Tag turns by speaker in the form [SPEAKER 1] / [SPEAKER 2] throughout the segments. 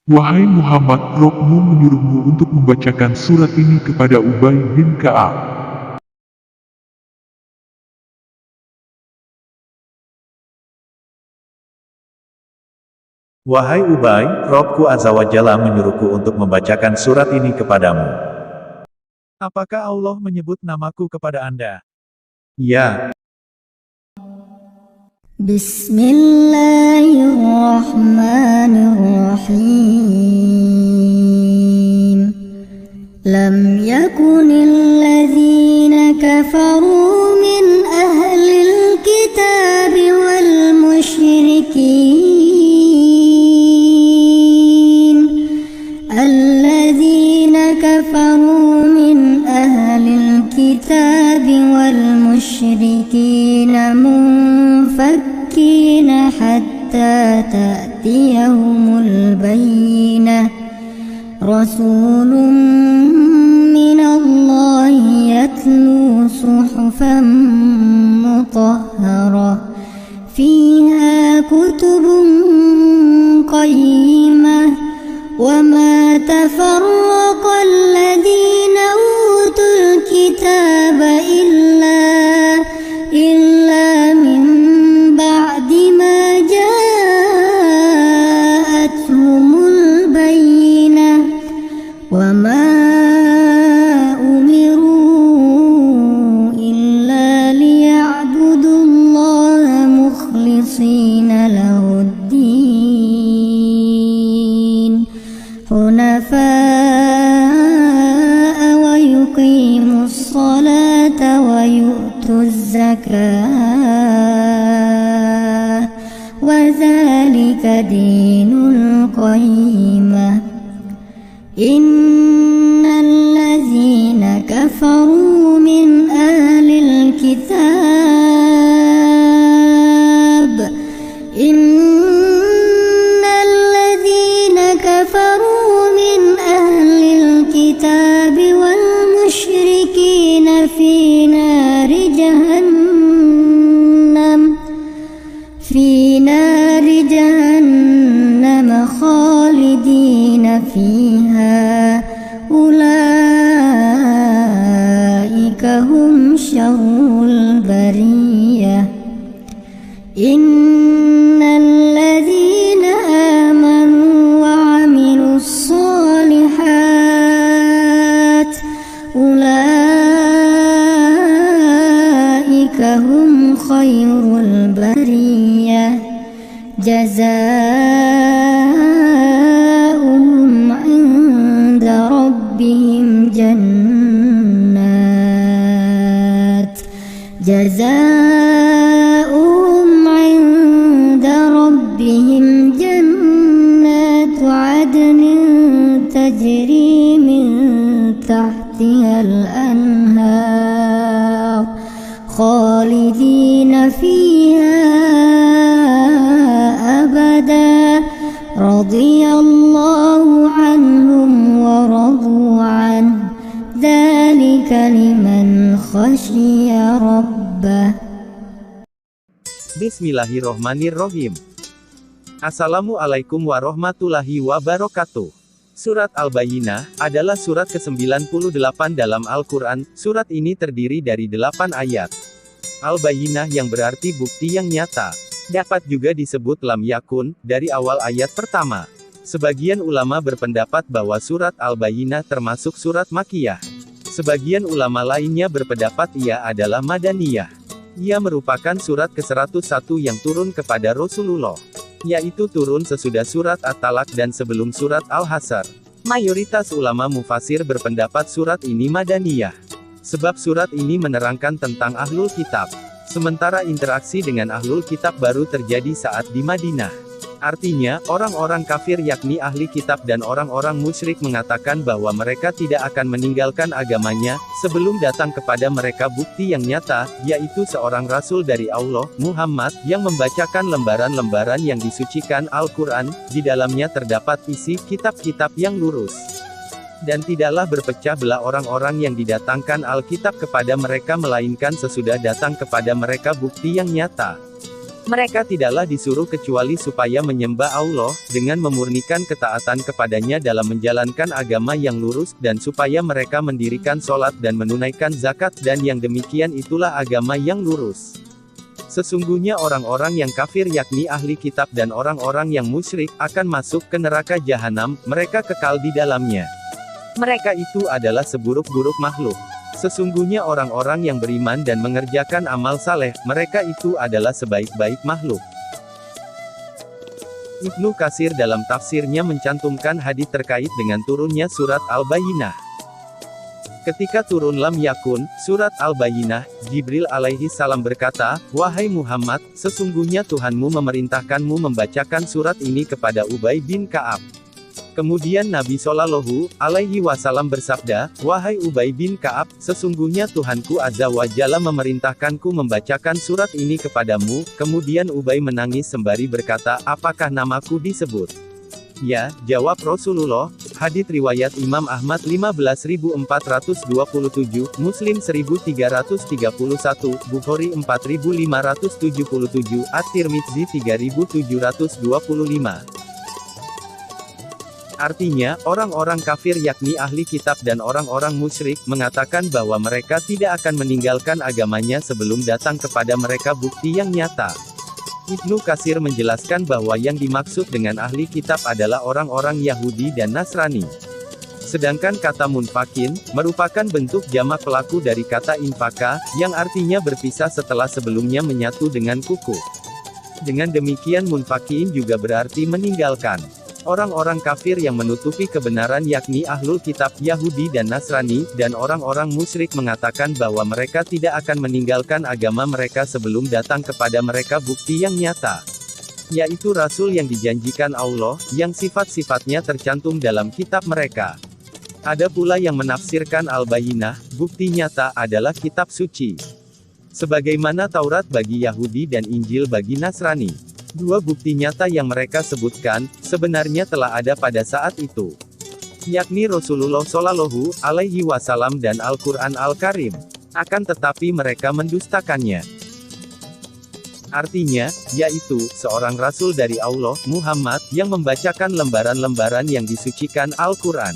[SPEAKER 1] Wahai Muhammad, Rohmu menyuruhmu untuk membacakan surat ini kepada Ubay bin Ka'ab.
[SPEAKER 2] Wahai Ubay, Robku Azza wa Jalla menyuruhku untuk membacakan surat ini kepadamu.
[SPEAKER 3] Apakah Allah menyebut namaku kepada Anda?
[SPEAKER 2] Ya.
[SPEAKER 4] Bismillahirrahmanirrahim. Lam yakunil ladzina kafaru min ahlil kitab wal musyrikin. Alladzina kafaru min ahlil kitab wal musyrikin munfakkina hatta ta'tiyahumul bayyinah. Rasulun minallahi yatlu suhufan mutahharah fiha kutubun qayyimah wa ma tafarraqa alladhina utul kitaba illa min ba'di ma ja'atuhumul bayyinah wa ma umiru illa liya'budullaha mukhlishina lahuddin hunafa'a wa yuqimus salata wa yu'tuz zakah wa dzalika dinul qayyimah. Innal ladzina kafaru min ahlil kitab Innal ladzina kafaru min ahlil kitab wal musyrikin fi nari jahannam khalidina fiha ulaika hum syarrul bariyah. Innal ladzina amanu wa 'amilus shalihat ulaika hum khairul bariyah. Jazaa'uhum 'inda rabbihim jannat 'adnin tajri min tahtihal anhar khalidina fiha abada radiyallahu anhum wa radu an dzalika liman khasyiya rabbah.
[SPEAKER 5] Bismillahirrohmanirrohim. Assalamualaikum warahmatullahi wabarakatuh. Surat Al-Bayyinah adalah surat ke-98 dalam Al-Quran. Surat ini terdiri dari 8 ayat. Al-Bayyinah yang berarti bukti yang nyata. Dapat juga disebut lam yakun, dari awal ayat pertama. Sebagian ulama berpendapat bahwa surat Al-Bayyinah termasuk surat Makkiyah. Sebagian ulama lainnya berpendapat ia adalah Madaniyah. Ia merupakan surat ke-101 yang turun kepada Rasulullah, yaitu turun sesudah surat At-Talaq dan sebelum surat Al-Hasr. Mayoritas ulama mufasir berpendapat surat ini Madaniyah, sebab surat ini menerangkan tentang Ahlul Kitab. Sementara interaksi dengan Ahlul Kitab baru terjadi saat di Madinah. Artinya, orang-orang kafir yakni ahli kitab dan orang-orang musyrik mengatakan bahwa mereka tidak akan meninggalkan agamanya, sebelum datang kepada mereka bukti yang nyata, yaitu seorang Rasul dari Allah, Muhammad, yang membacakan lembaran-lembaran yang disucikan Al-Quran, di dalamnya terdapat isi kitab-kitab yang lurus. Dan tidaklah berpecah belah orang-orang yang didatangkan Alkitab kepada mereka melainkan sesudah datang kepada mereka bukti yang nyata. Mereka tidaklah disuruh kecuali supaya menyembah Allah, dengan memurnikan ketaatan kepadanya dalam menjalankan agama yang lurus, dan supaya mereka mendirikan sholat dan menunaikan zakat, dan yang demikian itulah agama yang lurus. Sesungguhnya orang-orang yang kafir yakni ahli kitab dan orang-orang yang musyrik, akan masuk ke neraka jahanam, mereka kekal di dalamnya. Mereka itu adalah seburuk-buruk makhluk. Sesungguhnya orang-orang yang beriman dan mengerjakan amal saleh, mereka itu adalah sebaik-baik makhluk. Ibnu Katsir dalam tafsirnya mencantumkan hadits terkait dengan turunnya surat Al-Bayyinah. Ketika turun Lam Yakun, surat Al-Bayyinah, Jibril alaihi salam berkata, "Wahai Muhammad, sesungguhnya Tuhanmu memerintahkanmu membacakan surat ini kepada Ubay bin Ka'ab." Kemudian Nabi Shallallahu alaihi wasallam bersabda, "Wahai Ubay bin Ka'ab, sesungguhnya Tuhanku Azza wa Jalla memerintahkanku membacakan surat ini kepadamu." Kemudian Ubay menangis sembari berkata, "Apakah namaku disebut?" "Ya," jawab Rasulullah. Hadits riwayat Imam Ahmad 15427, Muslim 1331, Bukhari 4577, At-Tirmidzi 3725. Artinya, orang-orang kafir yakni ahli kitab dan orang-orang musyrik, mengatakan bahwa mereka tidak akan meninggalkan agamanya sebelum datang kepada mereka bukti yang nyata. Ibnu Katsir menjelaskan bahwa yang dimaksud dengan ahli kitab adalah orang-orang Yahudi dan Nasrani. Sedangkan kata munfakin, merupakan bentuk jamak pelaku dari kata infaka, yang artinya berpisah setelah sebelumnya menyatu dengan kuku. Dengan demikian munfakin juga berarti meninggalkan. Orang-orang kafir yang menutupi kebenaran yakni ahlul kitab, Yahudi dan Nasrani, dan orang-orang musyrik mengatakan bahwa mereka tidak akan meninggalkan agama mereka sebelum datang kepada mereka bukti yang nyata. Yaitu Rasul yang dijanjikan Allah, yang sifat-sifatnya tercantum dalam kitab mereka. Ada pula yang menafsirkan Al-Bayyinah, bukti nyata adalah kitab suci. Sebagaimana Taurat bagi Yahudi dan Injil bagi Nasrani. Dua bukti nyata yang mereka sebutkan, sebenarnya telah ada pada saat itu. Yakni Rasulullah Shallallahu alaihi wasallam dan Al-Quran Al-Karim. Akan tetapi mereka mendustakannya. Artinya, yaitu, seorang Rasul dari Allah, Muhammad, yang membacakan lembaran-lembaran yang disucikan Al-Quran.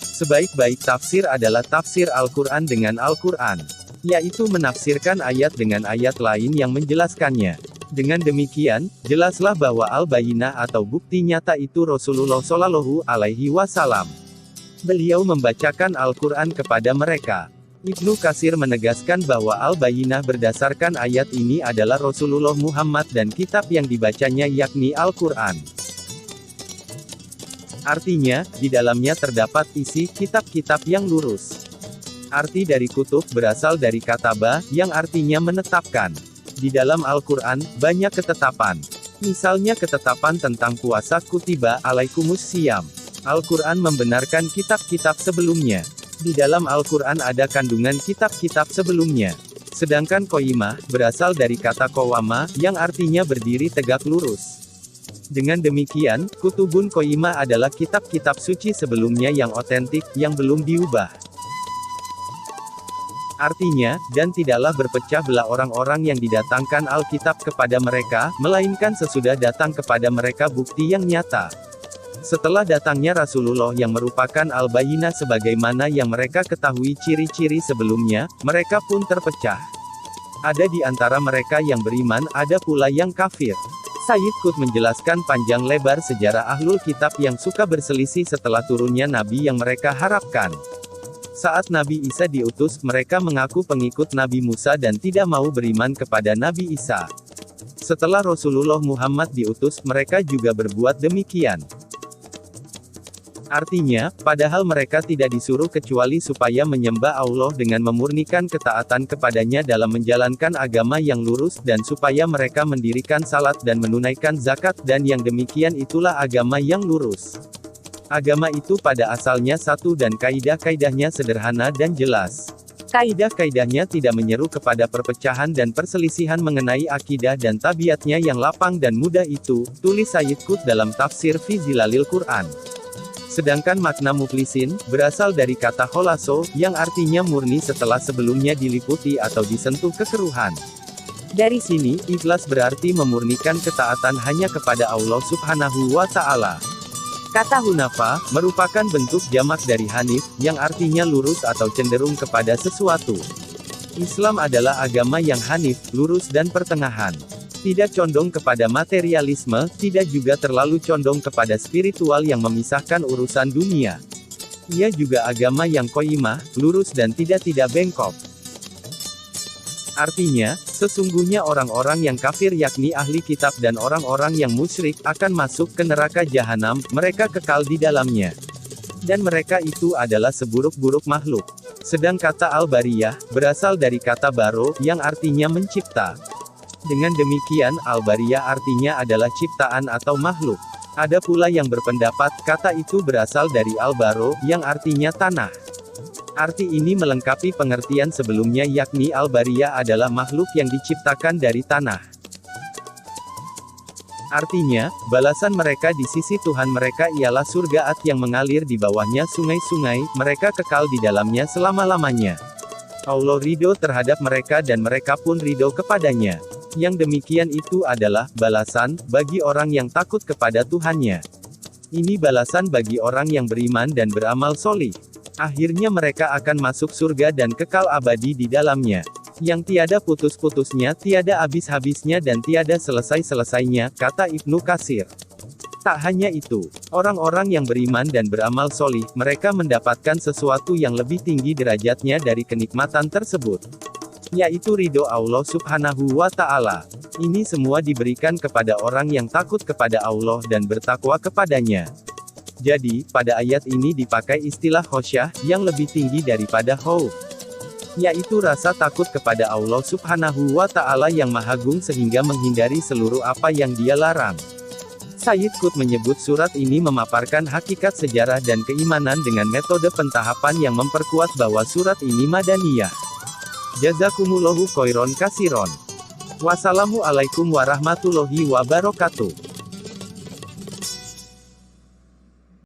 [SPEAKER 5] Sebaik-baik tafsir adalah tafsir Al-Quran dengan Al-Quran. Yaitu menafsirkan ayat dengan ayat lain yang menjelaskannya. Dengan demikian, jelaslah bahwa Al-Bayyinah atau bukti nyata itu Rasulullah Shallallahu alaihi wasallam. Beliau membacakan Al-Quran kepada mereka. Ibnu Katsir menegaskan bahwa Al-Bayyinah berdasarkan ayat ini adalah Rasulullah Muhammad dan kitab yang dibacanya yakni Al-Quran. Artinya, di dalamnya terdapat isi kitab-kitab yang lurus. Arti dari kutub berasal dari kataba, yang artinya menetapkan. Di dalam Al-Quran, banyak ketetapan. Misalnya ketetapan tentang puasa kutiba alaikumus siyam. Al-Quran membenarkan kitab-kitab sebelumnya. Di dalam Al-Quran ada kandungan kitab-kitab sebelumnya. Sedangkan qoimah, berasal dari kata qawama, yang artinya berdiri tegak lurus. Dengan demikian, kutubun qoimah adalah kitab-kitab suci sebelumnya yang otentik, yang belum diubah. Artinya, dan tidaklah berpecah belah orang-orang yang didatangkan Alkitab kepada mereka, melainkan sesudah datang kepada mereka bukti yang nyata. Setelah datangnya Rasulullah yang merupakan Al-Bayyinah sebagaimana yang mereka ketahui ciri-ciri sebelumnya, mereka pun terpecah. Ada di antara mereka yang beriman, ada pula yang kafir. Sayyid Qutb menjelaskan panjang lebar sejarah Ahlul Kitab yang suka berselisih setelah turunnya Nabi yang mereka harapkan. Saat Nabi Isa diutus, mereka mengaku pengikut Nabi Musa dan tidak mau beriman kepada Nabi Isa. Setelah Rasulullah Muhammad diutus, mereka juga berbuat demikian. Artinya, padahal mereka tidak disuruh kecuali supaya menyembah Allah dengan memurnikan ketaatan kepadanya dalam menjalankan agama yang lurus, dan supaya mereka mendirikan salat dan menunaikan zakat, dan yang demikian itulah agama yang lurus. Agama itu pada asalnya satu dan kaidah-kaidahnya sederhana dan jelas. Kaidah-kaidahnya tidak menyeru kepada perpecahan dan perselisihan mengenai akidah dan tabiatnya yang lapang dan mudah itu, tulis Sayyid Qutb dalam tafsir Fi Zilalil Quran. Sedangkan makna muflisin, berasal dari kata kholaso, yang artinya murni setelah sebelumnya diliputi atau disentuh kekeruhan. Dari sini, ikhlas berarti memurnikan ketaatan hanya kepada Allah Subhanahu wa Ta'ala. Kata hunafa merupakan bentuk jamak dari hanif, yang artinya lurus atau cenderung kepada sesuatu. Islam adalah agama yang hanif, lurus dan pertengahan. Tidak condong kepada materialisme, tidak juga terlalu condong kepada spiritual yang memisahkan urusan dunia. Ia juga agama yang qoyimah, lurus dan tidak bengkok. Artinya, sesungguhnya orang-orang yang kafir yakni ahli kitab dan orang-orang yang musyrik akan masuk ke neraka jahanam, mereka kekal di dalamnya. Dan mereka itu adalah seburuk-buruk makhluk. Sedang kata al-bariyah, berasal dari kata baro, yang artinya mencipta. Dengan demikian, al-bariyah artinya adalah ciptaan atau makhluk. Ada pula yang berpendapat, kata itu berasal dari al-baro, yang artinya tanah. Arti ini melengkapi pengertian sebelumnya yakni al-bariyah adalah makhluk yang diciptakan dari tanah. Artinya, balasan mereka di sisi Tuhan mereka ialah surga yang mengalir di bawahnya sungai-sungai, mereka kekal di dalamnya selama-lamanya. Allah ridho terhadap mereka dan mereka pun ridho kepadanya. Yang demikian itu adalah balasan bagi orang yang takut kepada Tuhannya. Ini balasan bagi orang yang beriman dan beramal solih. Akhirnya mereka akan masuk surga dan kekal abadi di dalamnya. Yang tiada putus-putusnya, tiada habis-habisnya dan tiada selesai-selesainya, kata Ibnu Katsir. Tak hanya itu, orang-orang yang beriman dan beramal solih, mereka mendapatkan sesuatu yang lebih tinggi derajatnya dari kenikmatan tersebut. Yaitu ridho Allah Subhanahu wa Ta'ala. Ini semua diberikan kepada orang yang takut kepada Allah dan bertakwa kepadanya. Jadi, pada ayat ini dipakai istilah khosyah, yang lebih tinggi daripada khauf. Yaitu rasa takut kepada Allah Subhanahu wa Ta'ala yang mahagung sehingga menghindari seluruh apa yang Dia larang. Sayyid Qutb menyebut surat ini memaparkan hakikat sejarah dan keimanan dengan metode pentahapan yang memperkuat bahwa surat ini madaniyah. Jazakumullahu khairon katsiron. Wassalamualaikum warahmatullahi wabarakatuh.